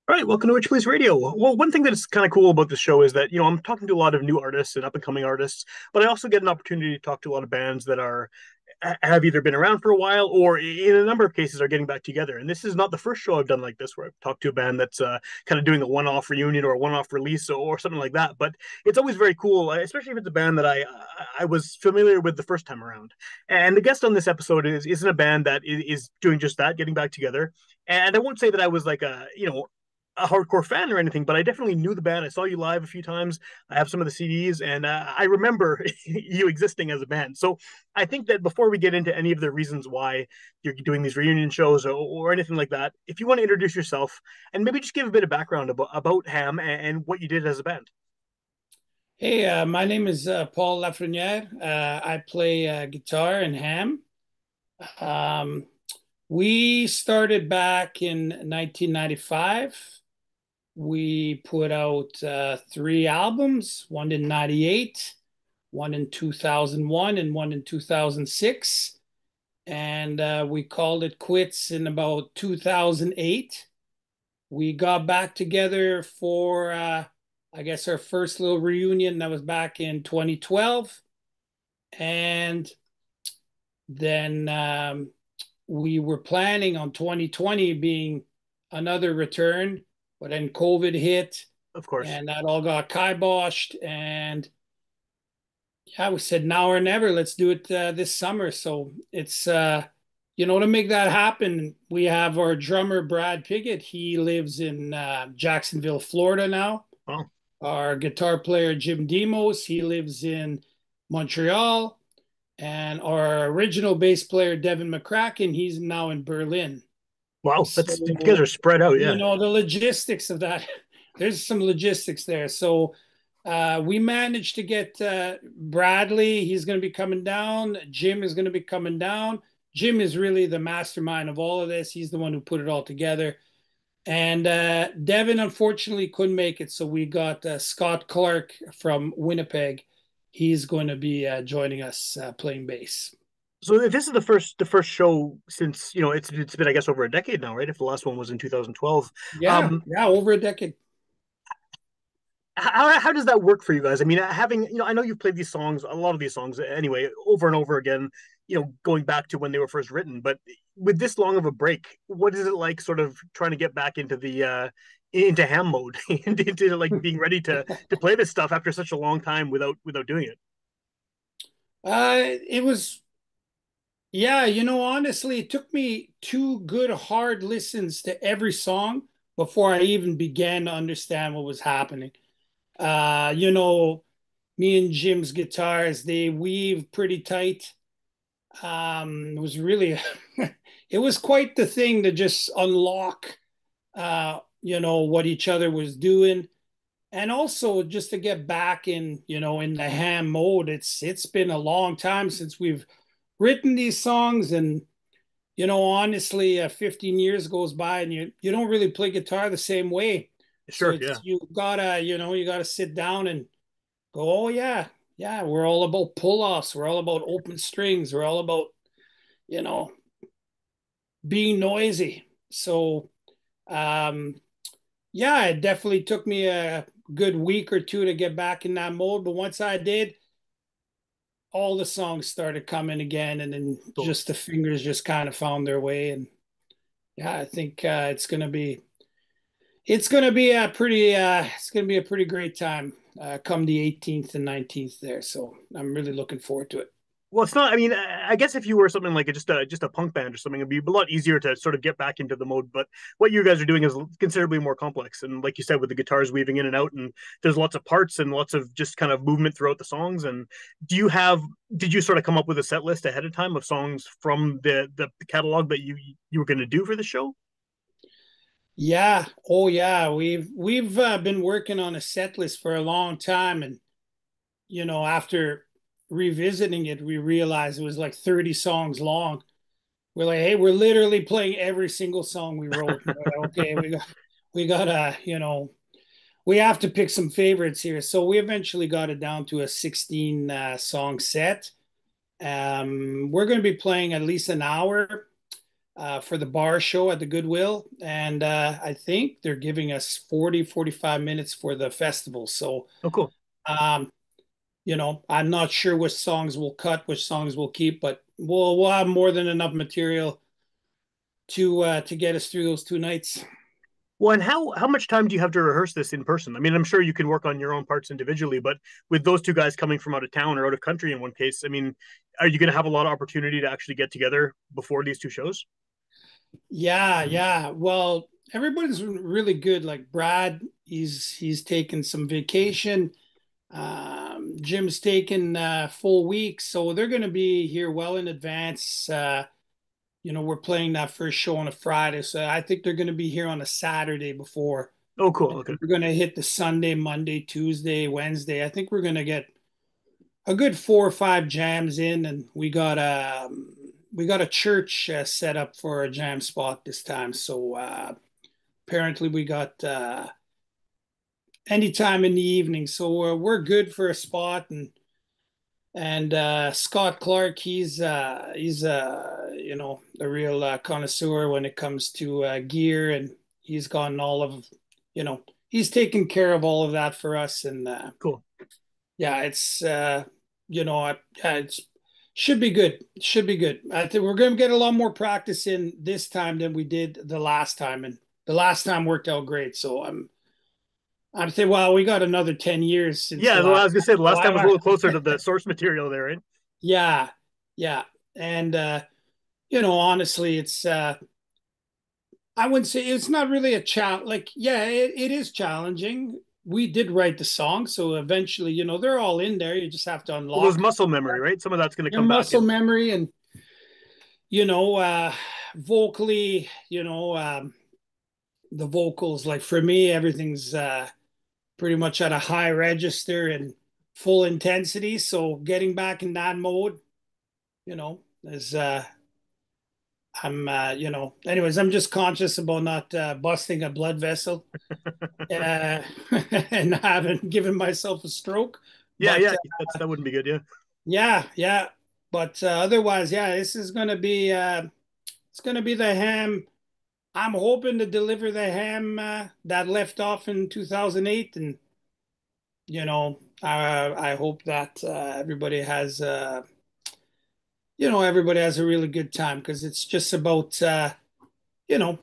All right, welcome to Witchpolice Radio. Well, one thing that's kind of cool about this show is that, I'm talking to a lot of new artists and up and coming artists, but I also get an opportunity to talk to a lot of bands that have either been around for a while or in a number of cases are getting back together. And this is not the first show I've done like this where I've talked to a band that's kind of doing a one-off reunion or a one-off release or something like that. But it's always very cool, especially if it's a band that I was familiar with the first time around. And the guest on this episode isn't a band that is doing just that, getting back together. And I won't say that I was like a hardcore fan or anything, but I definitely knew the band. I saw you live a few times. I have some of the CDs, and I remember you existing as a band. So I think that before we get into any of the reasons why you're doing these reunion shows or anything like that, if you want to introduce yourself and maybe just give a bit of background about Ham and what you did as a band. Hey, my name is Paul Lafreniere. I play guitar in Ham. Um, we started back in 1995. We put out three albums, one in 98, one in 2001, and one in 2006. And we called it quits in about 2008. We got back together for I guess our first little reunion that was back in 2012. And then we were planning on 2020 being another return, but then COVID hit Of course. and that all got kiboshed. And yeah, we said now or never, let's do it this summer. So it's, to make that happen, we have our drummer, Brad Piggott. He lives in Jacksonville, Florida now. Well, Our guitar player, Jim Demos, he lives in Montreal. And our original bass player, Devin McCracken, he's now in Berlin. wow, that's you guys So, are spread out, yeah. the logistics of that, there's some logistics there. So we managed to get Bradley. He's going to be coming down. Jim is going to be coming down. Jim is really the mastermind of all of this. He's the one who put it all together. And Devin unfortunately couldn't make it, so we got Scott Clark from Winnipeg. He's going to be joining us playing bass. So this is the first show since it's been I guess over a decade now, right? If the last one was in 2012. Yeah, Um, yeah, over a decade. how does that work for you guys? I mean, having I know you've played these songs, a lot of these songs anyway, over and over again. Going back to when they were first written, but with this long of a break, what is it like, sort of trying to get back into the into ham mode, into like being ready to play this stuff after such a long time without doing it? It was, yeah, honestly, it took me two good hard listens to every song before I even began to understand what was happening. Uh, you know, Me and Jim's guitars, they weave pretty tight. It was really, it was quite the thing to just unlock, what each other was doing. And also just to get back in the ham mode. It's been a long time since we've written these songs. And, honestly, 15 years goes by and you don't really play guitar the same way. So Sure, it's, yeah. you gotta sit down and go, oh yeah, yeah, we're all about pull-offs, we're all about open strings, we're all about, you know, being noisy. So um yeah, it definitely took me a good week or two to get back in that mode. But once I did, all the songs started coming again, and then Cool. just the fingers just kind of found their way. And yeah, I think it's gonna be a pretty great time come the 18th and 19th there. So I'm really looking forward to it. Well, it's not. I mean, I guess if you were something like just a punk band or something, it'd be a lot easier to sort of get back into the mode. But what you guys are doing is considerably more complex, and like you said, with the guitars weaving in and out, and there's lots of parts and lots of just kind of movement throughout the songs. And do you have? Did you sort of come up with a set list ahead of time of songs from the catalog that you were going to do for the show? Yeah, oh yeah, we've been working on a set list for a long time, and after revisiting it, we realized it was like 30 songs long. We're like, hey, we're literally playing every single song we wrote. Like, okay, we gotta, we have to pick some favorites here. So we eventually got it down to a 16 song set. We're going to be playing at least an hour. for the bar show at the Goodwill. And I think they're giving us 45 minutes for the festival. So, Oh, cool. um, I'm not sure which songs we'll cut, which songs we'll keep, but we'll have more than enough material to get us through those 2 nights. Well, and how much time do you have to rehearse this in person? I mean, I'm sure you can work on your own parts individually, but with those two guys coming from out of town or out of country in one case, I mean, are you going to have a lot of opportunity to actually get together before these two shows? Yeah, yeah. Well, everybody's really good. Like Brad, he's taken some vacation. Jim's taken full weeks, so they're going to be here well in advance. We're playing that first show on a Friday, so I think they're going to be here on a Saturday before. Oh, cool. And Okay, we're going to hit the Sunday, Monday, Tuesday, Wednesday. I think we're going to get a good 4 or 5 jams in, and we got a church set up for a jam spot this time. So apparently we got anytime in the evening, so we're good for a spot. And Scott Clark, he's a real connoisseur when it comes to gear, and he's gotten all of you know he's taken care of all of that for us. And cool. yeah, it should be good. It should be good. I think we're going to get a lot more practice in this time than we did the last time, and the last time worked out great. So I'm saying, well, we got another 10 years since Yeah, the I last. was gonna say the So last time was a little closer to the source material there, right? yeah, yeah, and honestly, it's I wouldn't say it's not really a challenge. Like, yeah, it is challenging. We did write the song, so eventually, they're all in there. You just have to Well, those unlock muscle memory, right? Some of that's going to your come back muscle in. memory, and you know, uh, vocally, the vocals. Like for me, everything's pretty much at a high register and full intensity. So getting back in that mode, is anyways, I'm just conscious about not busting a blood vessel uh, and haven't given myself a stroke. Yeah, But yeah, that wouldn't be good. Yeah, yeah, yeah. But otherwise, yeah, this is gonna be it's gonna be the ham. I'm hoping to deliver the ham that left off in 2008, and I hope that everybody has a really good time, because it's just about you know,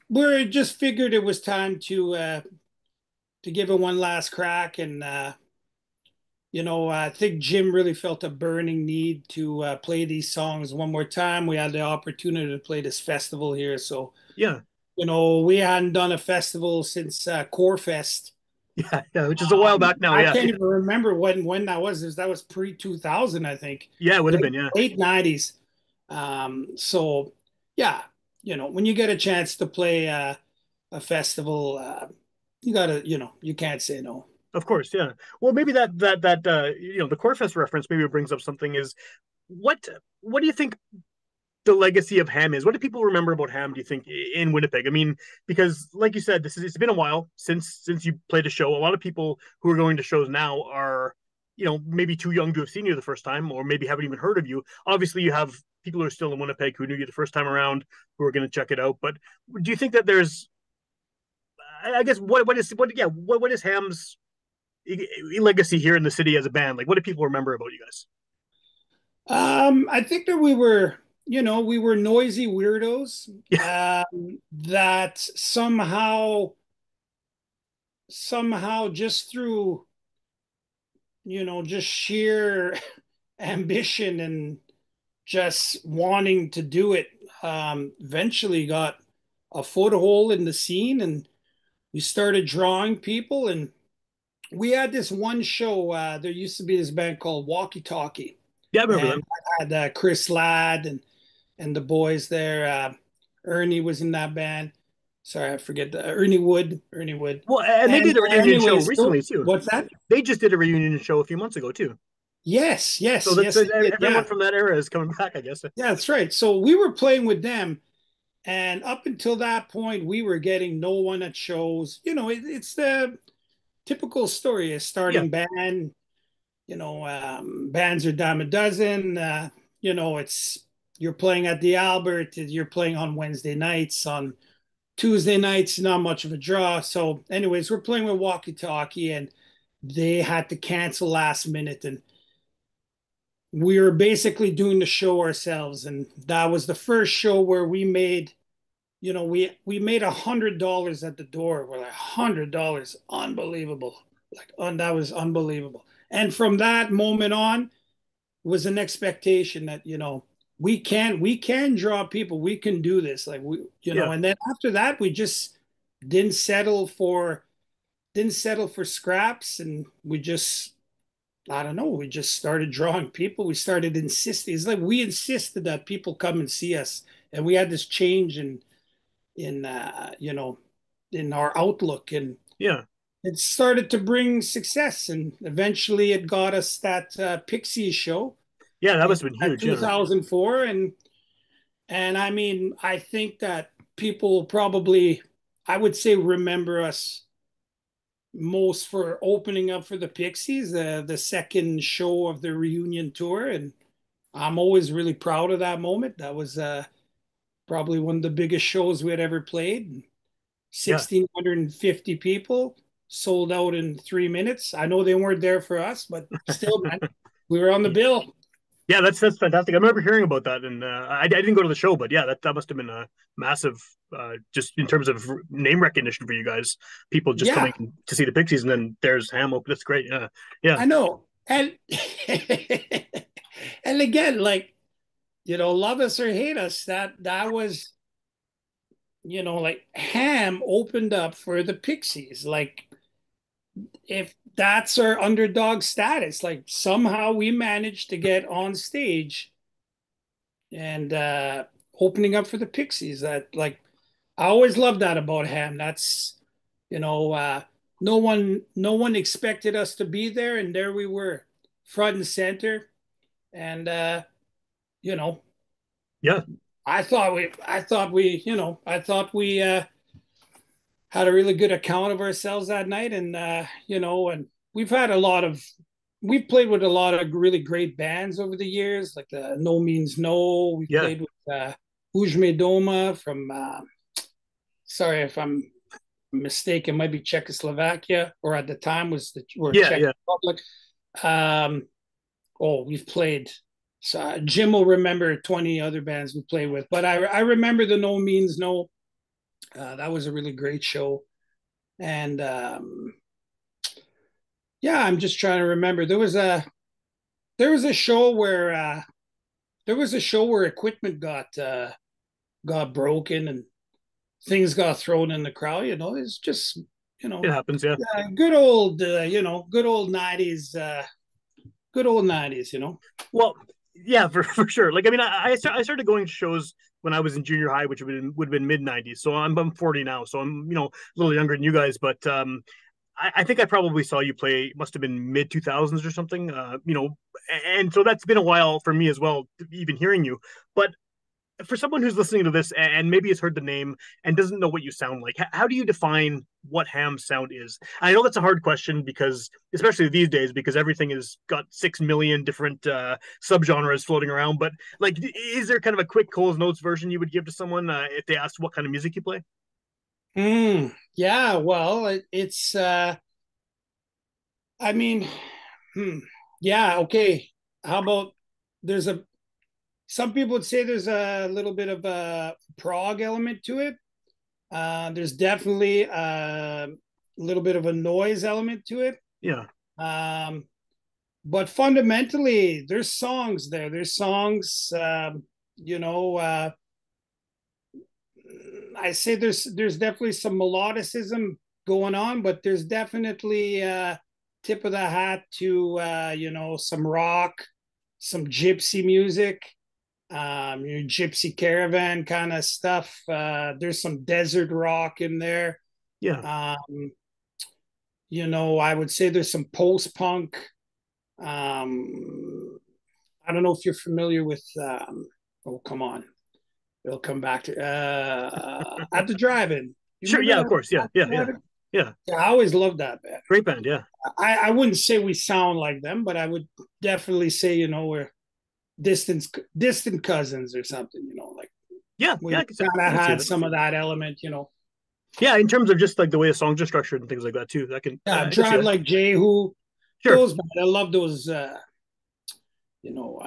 we just figured it was time to give it one last crack. And I think Jim really felt a burning need to play these songs one more time. We had the opportunity to play this festival here, so yeah, we hadn't done a festival since Core Fest. yeah, yeah. Which is a while back now. I Yeah, can't yeah, even remember when that was. That was pre-2000, I think, yeah. It would have late been. Yeah, late '90s. So yeah, when you get a chance to play a festival, you gotta, you can't say no. of course. Yeah. Well, maybe the Corefest reference maybe brings up something. Is what what do you think the legacy of Ham is? What do people remember about Ham? Do you think in Winnipeg? I mean, because like you said, it's been a while since you played a show. A lot of people who are going to shows now are maybe too young to have seen you the first time, or maybe haven't even heard of you. Obviously, you have people who are still in Winnipeg who knew you the first time around who are going to check it out. But do you think that there's, I guess, what is Ham's legacy here in the city as a band? Like, what do people remember about you guys? I think that we were noisy weirdos Yeah, that somehow just through just sheer ambition and just wanting to do it, eventually got a foothold in the scene, and we started drawing people. And we had this one show. There used to be this band called Walkie Talkie, yeah, I remember and them. I had Chris Ladd and the boys there. Ernie was in that band. Sorry, I forget the Ernie Wood. Ernie Wood. Well, and they And did a reunion show anyways, so recently too. what's that? They just did a reunion show a few months ago too. Yes, So yes, that's yes, they did. everyone Yeah, from that era is coming back, I guess. yeah, that's right. So we were playing with them, and up until that point, we were getting no one at shows. It's the typical story: a Yeah, starting band. Bands are dime a dozen. It's you're playing at the Albert, you're playing on Wednesday nights, on Tuesday nights, not much of a draw. So, anyways, we're playing with Walkie Talkie, and they had to cancel last minute, and we were basically doing the show ourselves. And that was the first show where we made, we made $100 at the door. We're like $100, unbelievable. That was unbelievable. And from that moment on, was an expectation that we can draw people, we can do this, like Yeah. and then after that we just didn't settle for scraps, and we just, I don't know, we just started drawing people. We started insisting. It's like we insisted that people come and see us, and we had this change in our outlook, and Yeah. it started to bring success, and eventually it got us that Pixies show Yeah, that in must have been huge. Yeah. 2004. And I mean, I think that people probably, I would say, remember us most for opening up for the Pixies, the second show of the reunion tour. And I'm always really proud of that moment. That was probably one of the biggest shows we had ever played. Yeah. 1,650 people, sold out in 3 minutes. I know they weren't there for us, but still, man, we were on the bill. Yeah, that's fantastic. I remember hearing about that, and I didn't go to the show, but yeah, that must have been a massive, just in terms of name recognition for you guys. People just Yeah, coming to see the Pixies, and then there's Ham open. That's great. Yeah, yeah, I know. And and again, like, love us or hate us, that was, like, Ham opened up for the Pixies. Like, if that's our underdog status, like somehow we managed to get on stage and opening up for the Pixies. That, like, I always loved that about Ham. That's, you know, uh, no one expected us to be there, and there we were, front and center. And you know, yeah, I thought we had a really good account of ourselves that night. And and we've played with a lot of really great bands over the years, like the No Means No. We yeah, played with Ujme Doma from, sorry if I'm mistaken, might be Czechoslovakia, or at the time were yeah, Czech yeah, Republic. Um, we've played. So Jim will remember 20 other bands we played with, but I remember the No Means No. That was a really great show. And yeah, I'm just trying to remember. There was a show where equipment got broken, and things got thrown in the crowd. It's just, you it know happens. Yeah. good old '90s, good old '90s. Well, yeah, for sure. Like, I mean, I started going to shows when I was in junior high, which would have been mid '90s. So I'm 40 now, so I'm a little younger than you guys, but I think I probably saw you play. Must have been mid 2000s or something. And so that's been a while for me as well, even hearing you. But for someone who's listening to this and maybe has heard the name and doesn't know what you sound like, how do you define what Ham's sound is? I know that's a hard question because, especially these days, because everything has got 6 million different subgenres floating around. But like, is there kind of a quick Cole's Notes version you would give to someone if they asked what kind of music you play? Yeah, well, it's I mean, hmm, yeah, okay. How about, there's a some people would say there's a little bit of a prog element to it. There's definitely a little bit of a noise element to it. Yeah, Um, but fundamentally, there's songs there. There's songs, you know, uh, I say there's definitely some melodicism going on, but there's definitely tip of the hat to some rock, some gypsy music, gypsy caravan kind of stuff. There's some desert rock in there. yeah, Um, I would say there's some post punk. I don't know if you're familiar with. Oh, come on, it'll come back to at the drive-in. You sure, remember yeah, of that course, yeah, at yeah, the yeah, drive-in? yeah. Yeah, I always loved that band. Great band, yeah, I wouldn't say we sound like them, but I would definitely say, distant distant cousins or something, like Yeah, we yeah, kind I of can see had that. some of that element. Yeah, in terms of just like the way the songs are structured and things like that too. Yeah, I can see Drive that. Like Jehu, Sure. those I love those. You know,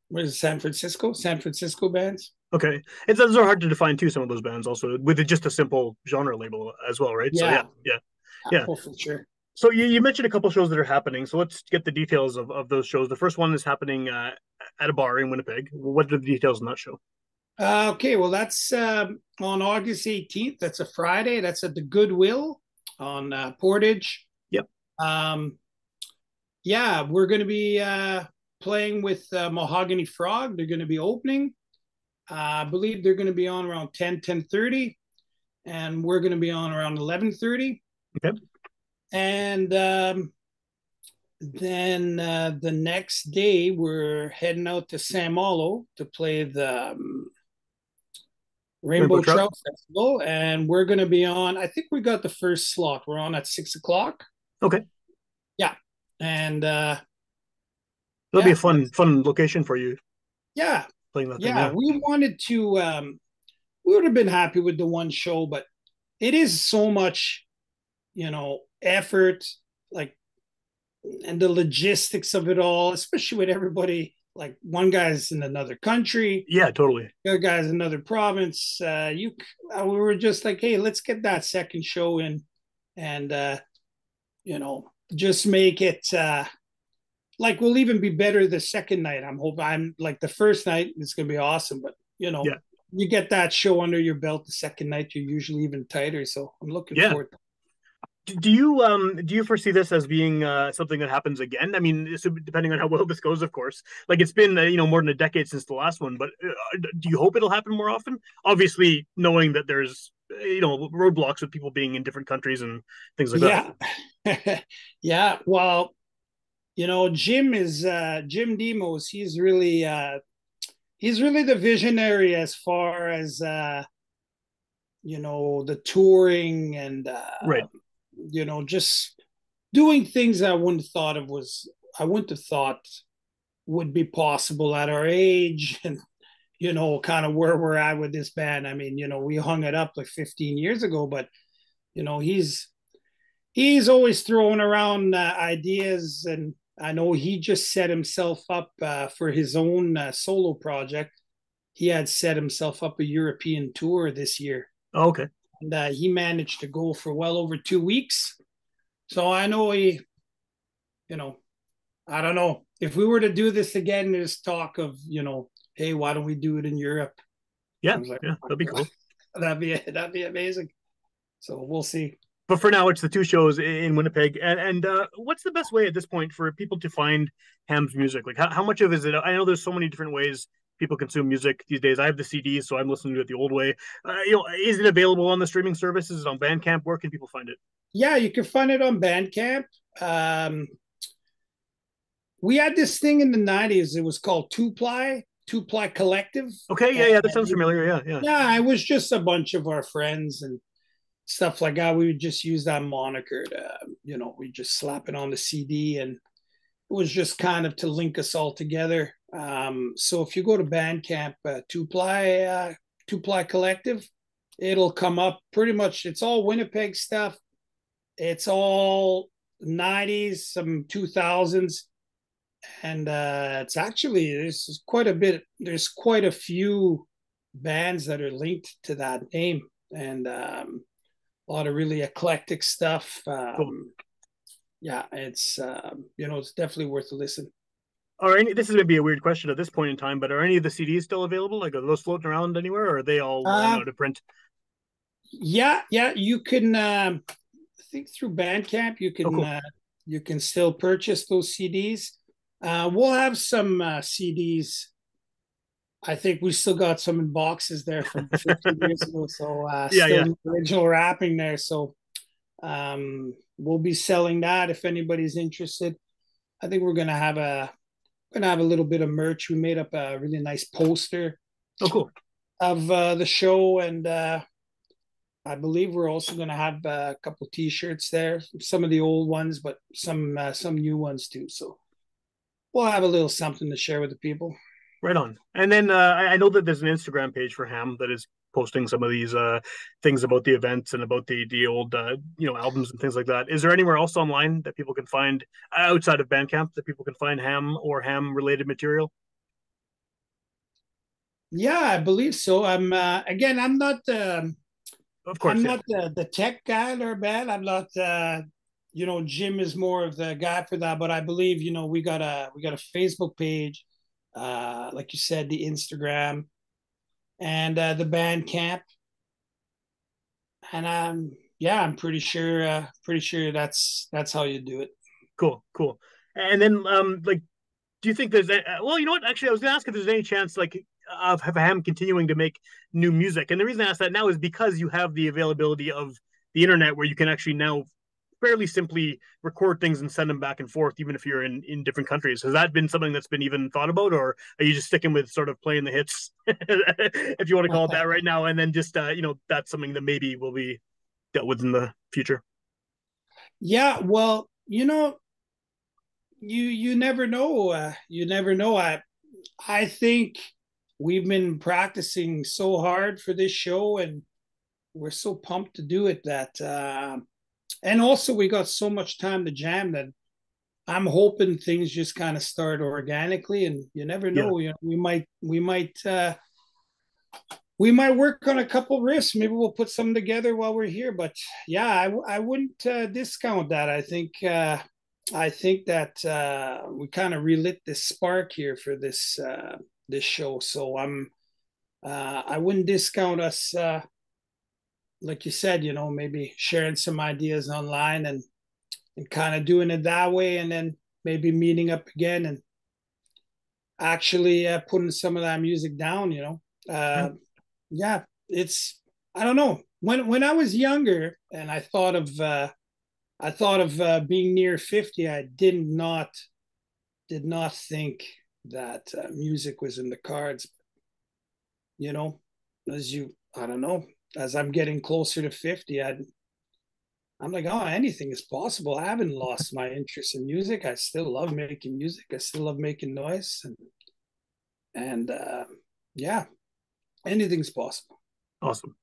what is it, San Francisco bands. Okay. It's those are hard to define too. Some of those bands also with just a simple genre label as well, right? So yeah, Yeah, yeah, yeah. oh, for sure. So you mentioned a couple shows that are happening. So let's get the details of those shows. The first one is happening at a bar in Winnipeg. What are the details on that show? Okay, well, that's on August 18th. That's a Friday. That's at the Goodwill on Portage. Yep. Um, yeah, we're going to be playing with Mahogany Frog. They're going to be opening. I believe they're going to be on around 10:30, and we're going to be on around 11:30. Okay. And then the next day, we're heading out to St. Malo to play the Rainbow Rainbow Trout. Trout Festival, and we're going to be on. I think we got the first slot. We're on at 6 o'clock. Okay. Yeah, and That'll be a yeah, fun location for you yeah, playing that thing. yeah. Yeah. We wanted to. We would have been happy with the one show, but it is so much, effort, like, and the logistics of it all, especially with everybody. Like one guy's in another country, Yeah. Totally. the other guy's in another province. We were just like, hey, let's get that second show in, and just make it like we'll even be better the second night. I'm like the first night it's gonna be awesome, but Yeah. you get that show under your belt the second night, you're usually even tighter. So I'm looking Yeah. forward to. Do you foresee this as being something that happens again? I mean, so depending on how well this goes, of course. Like it's been more than a decade since the last one, but do you hope it'll happen more often? Obviously, knowing that there's roadblocks with people being in different countries and things like that. Yeah. Yeah, well, Jim Demos. He's really the visionary as far as the touring and Right. just doing things I wouldn't have thought would be possible at our age, and kind of where we're at with this band. I mean, we hung it up like 15 years ago, but he's always throwing around ideas, and I know he just set himself up for his own solo project. He had set himself up a European tour this year, Oh, okay. and he managed to go for well over 2 weeks. So I know you know, I don't know if we were to do this again. There's talk of, hey, why don't we do it in Europe? I Yeah. was like, Yeah. That'd be cool. that'd be amazing. So we'll see. But for now, it's the two shows in Winnipeg. And what's the best way at this point for people to find Ham's music? Like, how much of is it? I know there's so many different ways people consume music these days. I have the CDs, so I'm listening to it the old way. Is it available on the streaming services? Is it on Bandcamp? Where can people find it? Yeah, you can find it on Bandcamp. Um, we had this thing in the '90s. It was called Two Ply Collective. Okay, yeah, And yeah, that sounds familiar. Yeah, yeah. yeah, it was just a bunch of our friends and stuff like that. We would just use that moniker to, we just slap it on the CD, and it was just kind of to link us all together. So if you go to Bandcamp, Two Ply Collective, it'll come up pretty much. It's all Winnipeg stuff. It's all '90s, some 2000s, and it's actually there's quite a bit. There's quite a few bands that are linked to that name, and a lot of really eclectic stuff. Cool. Yeah, it's definitely worth a listen. This is maybe a weird question at this point in time, but are any of the CDs still available? Like, are those floating around anywhere, or are they all long Uh, out of print? yeah, you can. I think through Bandcamp Oh, cool. you can still purchase those CDs. We'll have some CDs. I think we still got some in boxes there from 15 years ago, so Yeah, still yeah. the original wrapping there. So we'll be selling that if anybody's interested. I think we're gonna have a little bit of merch. We made up a really nice poster Oh, cool. of the show, and I believe we're also gonna have a couple T-shirts there. Some of the old ones, but some new ones too. So we'll have a little something to share with the people. Right on. And then I know that there's an Instagram page for Ham that is posting some of these things about the events and about the old albums and things like that. Is there anywhere else online that people can find outside of Bandcamp that people can find Ham or Ham related material? Yeah, I believe so. I'm again, Of I'm course, yeah. not the tech guy or bad. I'm not Jim is more of the guy for that, but I believe, we got a Facebook page, like you said, the Instagram and the Bandcamp. And yeah, I'm pretty sure that's how you do it. Cool, cool. And then like do you think there's well, you know what? Actually, I was going to ask if there's any chance like of Ham continuing to make new music. And the reason I ask that now is because you have the availability of the internet where you can actually now fairly simply record things and send them back and forth, even if you're in different countries. Has that been something that's been even thought about, or are you just sticking with sort of playing the hits, if you want to call it that, right now, and then just that's something that maybe will be dealt with in the future? Yeah, well, you never know. You never know. I think we've been practicing so hard for this show, and we're so pumped to do it that and also we got so much time to jam that I'm hoping things just kind of start organically, and you never Yeah. know. We might work on a couple riffs. Maybe we'll put some together while we're here. But yeah, I wouldn't discount that. I think that we kind of relit this spark here for this show. So I wouldn't discount us. Like you said, maybe sharing some ideas online and kind of doing it that way, and then maybe meeting up again and actually putting some of that music down. Yeah. Yeah, it's I don't know. When I was younger and I thought of being near 50, I did not think that music was in the cards. You know, I don't know, as I'm getting closer to 50, I'm like, oh, anything is possible. I haven't lost my interest in music. I still love making music. I still love making noise, and yeah, anything's possible. Awesome.